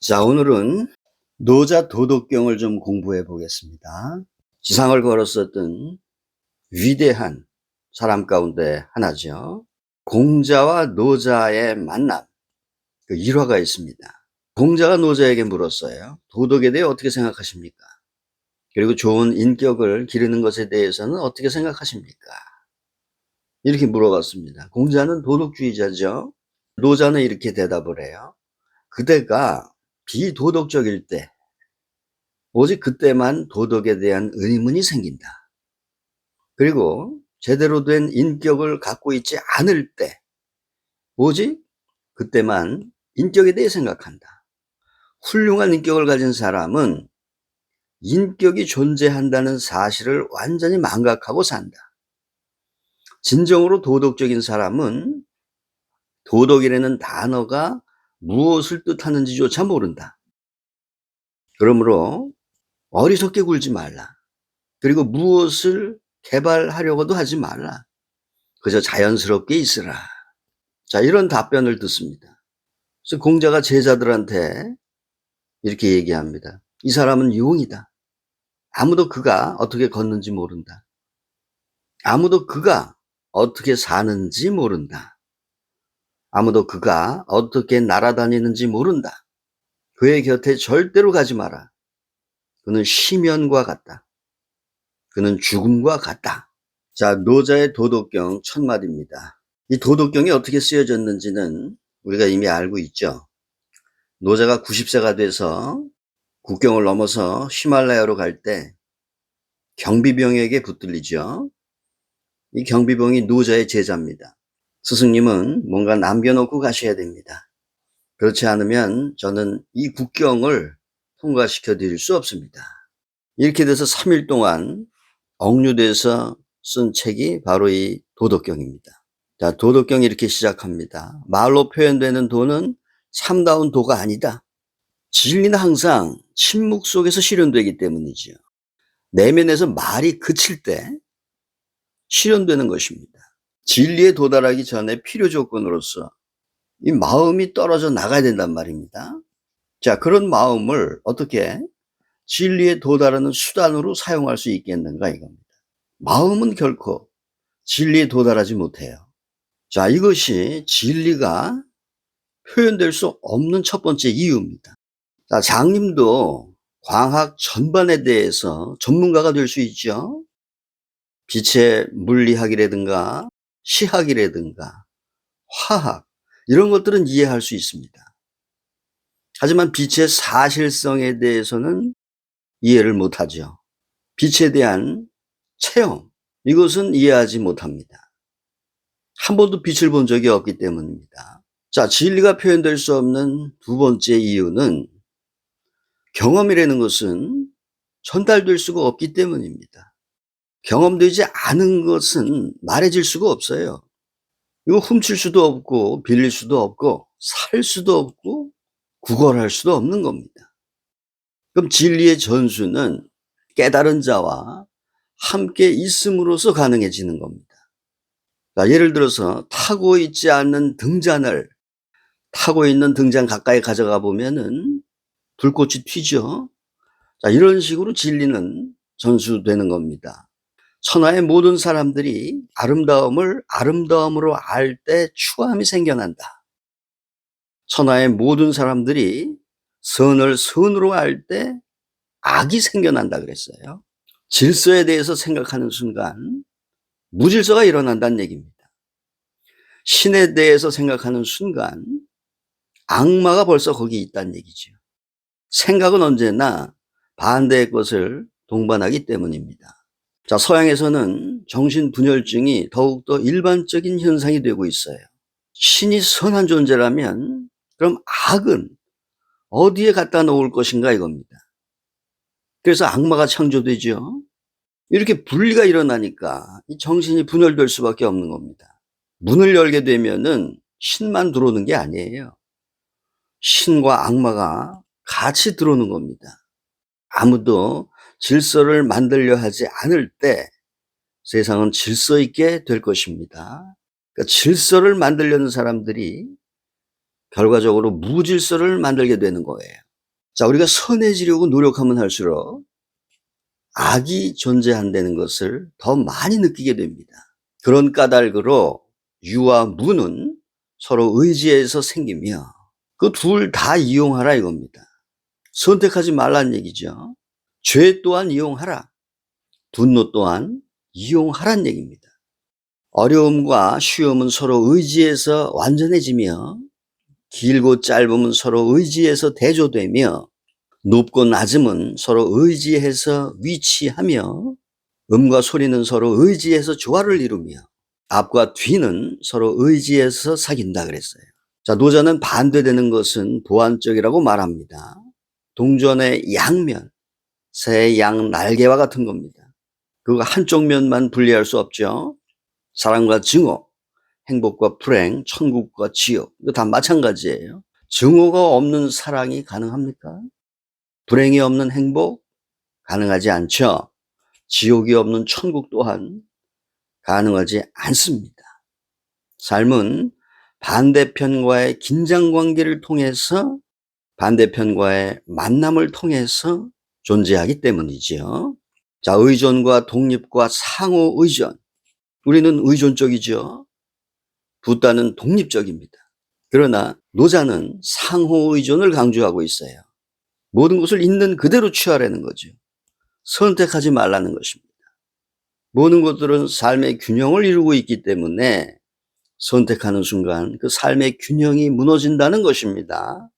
자, 오늘은 노자 도덕경을 좀 공부해 보겠습니다. 지상을 걸었었던 위대한 사람 가운데 하나죠. 공자와 노자의 만남, 그 일화가 있습니다. 공자가 노자에게 물었어요. 도덕에 대해 어떻게 생각하십니까? 그리고 좋은 인격을 기르는 것에 대해서는 어떻게 생각하십니까? 이렇게 물어봤습니다. 공자는 도덕주의자죠. 노자는 이렇게 대답을 해요. 그대가 비도덕적일 때 오직 그때만 도덕에 대한 의문이 생긴다. 그리고 제대로 된 인격을 갖고 있지 않을 때 오직 그때만 인격에 대해 생각한다. 훌륭한 인격을 가진 사람은 인격이 존재한다는 사실을 완전히 망각하고 산다. 진정으로 도덕적인 사람은 도덕이라는 단어가 무엇을 뜻하는지조차 모른다. 그러므로 어리석게 굴지 말라. 그리고 무엇을 개발하려고도 하지 말라. 그저 자연스럽게 있으라. 자, 이런 답변을 듣습니다. 그래서 공자가 제자들한테 이렇게 얘기합니다. 이 사람은 용이다. 아무도 그가 어떻게 걷는지 모른다. 아무도 그가 어떻게 사는지 모른다. 아무도 그가 어떻게 날아다니는지 모른다. 그의 곁에 절대로 가지 마라. 그는 시면과 같다. 그는 죽음과 같다. 자, 노자의 도덕경 첫마디입니다. 이 도덕경이 어떻게 쓰여졌는지는 우리가 이미 알고 있죠. 노자가 90세가 돼서 국경을 넘어서 히말라야로 갈 때 경비병에게 붙들리죠. 이 경비병이 노자의 제자입니다. 스승님은 뭔가 남겨놓고 가셔야 됩니다. 그렇지 않으면 저는 이 국경을 통과시켜 드릴 수 없습니다. 이렇게 돼서 3일 동안 억류돼서 쓴 책이 바로 이 도덕경입니다. 자, 도덕경이 이렇게 시작합니다. 말로 표현되는 도는 참다운 도가 아니다. 진리는 항상 침묵 속에서 실현되기 때문이죠. 내면에서 말이 그칠 때 실현되는 것입니다. 진리에 도달하기 전에 필요 조건으로서 이 마음이 떨어져 나가야 된단 말입니다. 자, 그런 마음을 어떻게 진리에 도달하는 수단으로 사용할 수 있겠는가 이겁니다. 마음은 결코 진리에 도달하지 못해요. 자, 이것이 진리가 표현될 수 없는 첫 번째 이유입니다. 자, 장님도 광학 전반에 대해서 전문가가 될 수 있죠. 빛의 물리학이라든가 시학이라든가 화학 이런 것들은 이해할 수 있습니다. 하지만 빛의 사실성에 대해서는 이해를 못하죠. 빛에 대한 체험 이것은 이해하지 못합니다. 한 번도 빛을 본 적이 없기 때문입니다. 자, 진리가 표현될 수 없는 두 번째 이유는 경험이라는 것은 전달될 수가 없기 때문입니다. 경험되지 않은 것은 말해질 수가 없어요. 이거 훔칠 수도 없고 빌릴 수도 없고 살 수도 없고 구걸할 수도 없는 겁니다. 그럼 진리의 전수는 깨달은 자와 함께 있음으로써 가능해지는 겁니다. 자, 예를 들어서 타고 있지 않는 등잔을 타고 있는 등잔 가까이 가져가 보면은 불꽃이 튀죠. 자, 이런 식으로 진리는 전수되는 겁니다. 천하의 모든 사람들이 아름다움을 아름다움으로 알 때 추함이 생겨난다. 천하의 모든 사람들이 선을 선으로 알 때 악이 생겨난다 그랬어요. 질서에 대해서 생각하는 순간 무질서가 일어난다는 얘기입니다. 신에 대해서 생각하는 순간 악마가 벌써 거기 있다는 얘기죠. 생각은 언제나 반대의 것을 동반하기 때문입니다. 자, 서양에서는 정신분열증이 더욱더 일반적인 현상이 되고 있어요. 신이 선한 존재라면 그럼 악은 어디에 갖다 놓을 것인가 이겁니다. 그래서 악마가 창조되죠. 이렇게 분리가 일어나니까 이 정신이 분열될 수밖에 없는 겁니다. 문을 열게 되면은 신만 들어오는 게 아니에요. 신과 악마가 같이 들어오는 겁니다. 아무도 질서를 만들려 하지 않을 때 세상은 질서 있게 될 것입니다. 그러니까 질서를 만들려는 사람들이 결과적으로 무질서를 만들게 되는 거예요. 자, 우리가 선해지려고 노력하면 할수록 악이 존재한다는 것을 더 많이 느끼게 됩니다. 그런 까닭으로 유와 무는 서로 의지해서 생기며 그 둘 다 이용하라 이겁니다. 선택하지 말라는 얘기죠. 죄 또한 이용하라. 분노 또한 이용하란 얘기입니다. 어려움과 쉬움은 서로 의지해서 완전해지며 길고 짧음은 서로 의지해서 대조되며 높고 낮음은 서로 의지해서 위치하며 음과 소리는 서로 의지해서 조화를 이루며 앞과 뒤는 서로 의지해서 사귄다 그랬어요. 자, 노자는 반대되는 것은 보완적이라고 말합니다. 동전의 양면, 새의 양 날개와 같은 겁니다. 그거 한쪽 면만 분리할 수 없죠. 사랑과 증오, 행복과 불행, 천국과 지옥, 이거 다 마찬가지예요. 증오가 없는 사랑이 가능합니까? 불행이 없는 행복? 가능하지 않죠. 지옥이 없는 천국 또한 가능하지 않습니다. 삶은 반대편과의 긴장관계를 통해서 반대편과의 만남을 통해서 존재하기 때문이지요. 자, 의존과 독립과 상호 의존. 우리는 의존적이죠. 붓다는 독립적입니다. 그러나 노자는 상호 의존을 강조하고 있어요. 모든 것을 있는 그대로 취하라는 거죠. 선택하지 말라는 것입니다. 모든 것들은 삶의 균형을 이루고 있기 때문에 선택하는 순간 그 삶의 균형이 무너진다는 것입니다.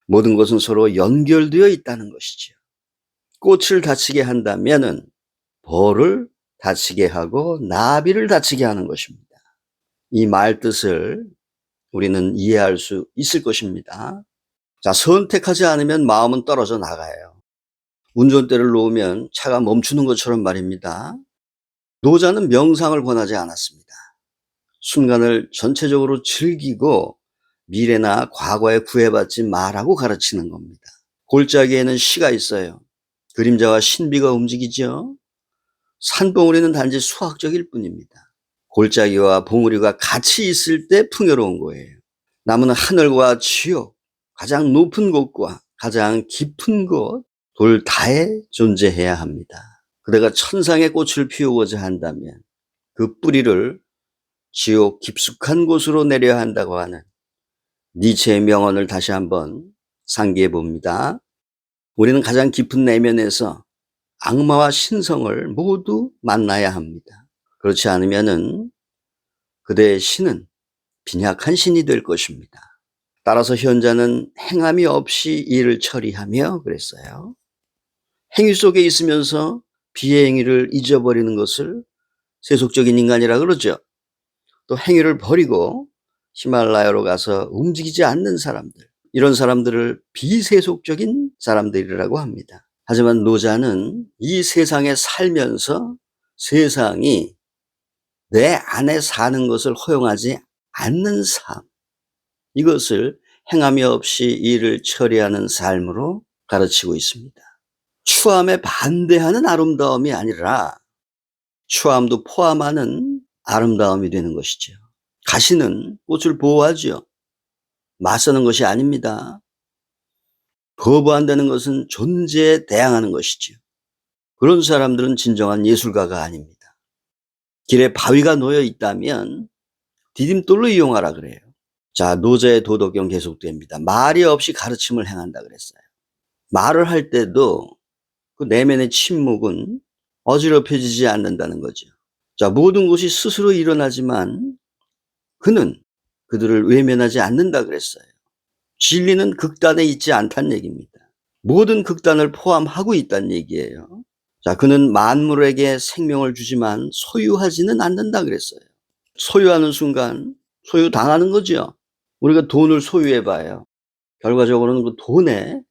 모든 것은 서로 연결되어 있다는 것이죠. 꽃을 다치게 한다면은 벌을 다치게 하고 나비를 다치게 하는 것입니다. 이 말 뜻을 우리는 이해할 수 있을 것입니다. 자, 선택하지 않으면 마음은 떨어져 나가요. 운전대를 놓으면 차가 멈추는 것처럼 말입니다. 노자는 명상을 권하지 않았습니다. 순간을 전체적으로 즐기고 미래나 과거에 구애받지 말라고 가르치는 겁니다. 골짜기에는 시가 있어요. 그림자와 신비가 움직이죠. 산봉우리는 단지 수학적일 뿐입니다. 골짜기와 봉우리가 같이 있을 때 풍요로운 거예요. 나무는 하늘과 지옥, 가장 높은 곳과 가장 깊은 곳, 둘 다에 존재해야 합니다. 그대가 천상의 꽃을 피우고자 한다면 그 뿌리를 지옥 깊숙한 곳으로 내려야 한다고 하는 니체의 명언을 다시 한번 상기해 봅니다. 우리는 가장 깊은 내면에서 악마와 신성을 모두 만나야 합니다. 그렇지 않으면은 그대의 신은 빈약한 신이 될 것입니다. 따라서 현자는 행함이 없이 일을 처리하며 그랬어요. 행위 속에 있으면서 비행위를 잊어버리는 것을 세속적인 인간이라 그러죠. 또 행위를 버리고 히말라야로 가서 움직이지 않는 사람들, 이런 사람들을 비세속적인 사람들이라고 합니다. 하지만 노자는 이 세상에 살면서 세상이 내 안에 사는 것을 허용하지 않는 삶, 이것을 행함이 없이 일을 처리하는 삶으로 가르치고 있습니다. 추함에 반대하는 아름다움이 아니라 추함도 포함하는 아름다움이 되는 것이죠. 가시는 꽃을 보호하죠. 맞서는 것이 아닙니다. 거부한다는 것은 존재에 대항하는 것이죠. 그런 사람들은 진정한 예술가가 아닙니다. 길에 바위가 놓여 있다면 디딤돌로 이용하라 그래요. 자, 노자의 도덕경 계속됩니다. 말이 없이 가르침을 행한다 그랬어요. 말을 할 때도 그 내면의 침묵은 어지럽혀지지 않는다는 거죠. 자, 모든 것이 스스로 일어나지만 그는 그들을 외면하지 않는다 그랬어요. 진리는 극단에 있지 않다는 얘기입니다. 모든 극단을 포함하고 있다는 얘기예요. 자, 그는 만물에게 생명을 주지만 소유하지는 않는다 그랬어요. 소유하는 순간 소유당하는 거죠. 우리가 돈을 소유해봐요. 결과적으로는 그 돈에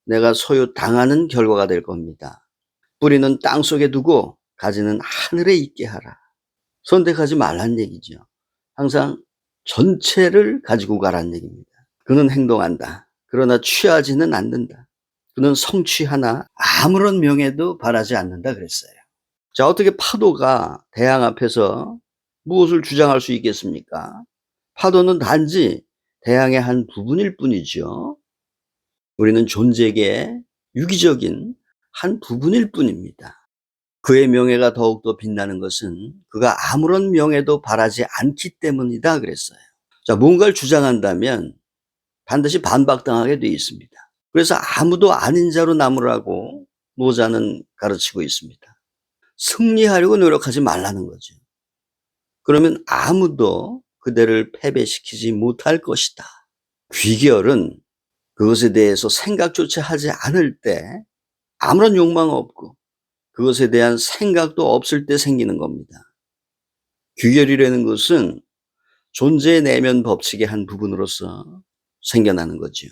내가 소유당하는 결과가 될 겁니다. 뿌리는 땅 속에 두고 가지는 하늘에 있게 하라. 선택하지 말란 얘기죠. 항상 전체를 가지고 가란 얘기입니다. 그는 행동한다. 그러나 취하지는 않는다. 그는 성취하나 아무런 명예도 바라지 않는다 그랬어요. 자, 어떻게 파도가 대양 앞에서 무엇을 주장할 수 있겠습니까? 파도는 단지 대양의 한 부분일 뿐이죠. 우리는 존재계의 유기적인 한 부분일 뿐입니다. 그의 명예가 더욱더 빛나는 것은 그가 아무런 명예도 바라지 않기 때문이다 그랬어요. 자, 뭔가를 주장한다면 반드시 반박당하게 되어 있습니다. 그래서 아무도 아닌 자로 남으라고 노자는 가르치고 있습니다. 승리하려고 노력하지 말라는 거죠. 그러면 아무도 그대를 패배시키지 못할 것이다. 귀결은 그것에 대해서 생각조차 하지 않을 때, 아무런 욕망 없고 그것에 대한 생각도 없을 때 생기는 겁니다. 귀결이라는 것은 존재의 내면 법칙의 한 부분으로서 생겨나는 거죠.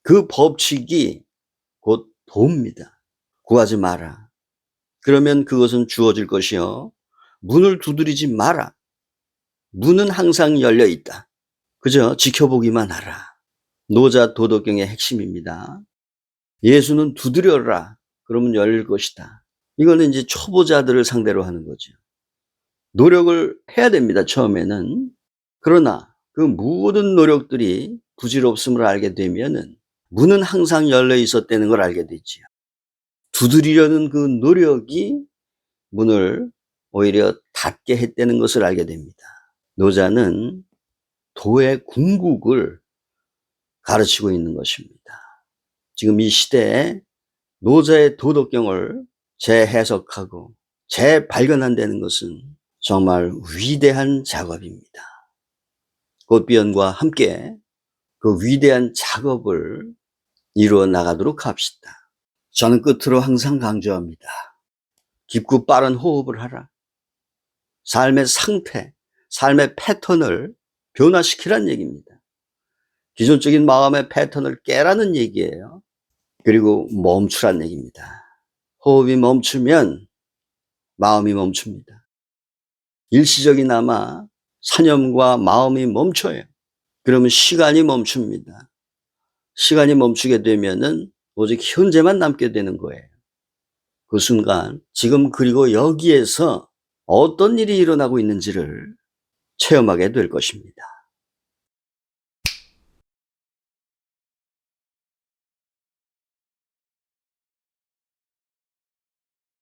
그 법칙이 곧 도입니다. 구하지 마라. 그러면 그것은 주어질 것이요. 문을 두드리지 마라. 문은 항상 열려 있다. 그저 지켜보기만 하라. 노자 도덕경의 핵심입니다. 예수는 두드려라. 그러면 열릴 것이다. 이거는 이제 초보자들을 상대로 하는 거죠. 노력을 해야 됩니다, 처음에는. 그러나 그 모든 노력들이 부질없음을 알게 되면은 문은 항상 열려 있었다는 걸 알게 되지요. 두드리려는 그 노력이 문을 오히려 닫게 했다는 것을 알게 됩니다. 노자는 도의 궁극을 가르치고 있는 것입니다. 지금 이 시대에 노자의 도덕경을 재해석하고 재발견한다는 것은 정말 위대한 작업입니다. 꽃비연과 함께 그 위대한 작업을 이루어 나가도록 합시다. 저는 끝으로 항상 강조합니다. 깊고 빠른 호흡을 하라. 삶의 상태, 삶의 패턴을 변화시키란 얘기입니다. 기존적인 마음의 패턴을 깨라는 얘기예요. 그리고 멈추란 얘기입니다. 호흡이 멈추면 마음이 멈춥니다. 일시적이나마 사념과 마음이 멈춰요. 그러면 시간이 멈춥니다. 시간이 멈추게 되면은 오직 현재만 남게 되는 거예요. 그 순간 지금 그리고 여기에서 어떤 일이 일어나고 있는지를 체험하게 될 것입니다.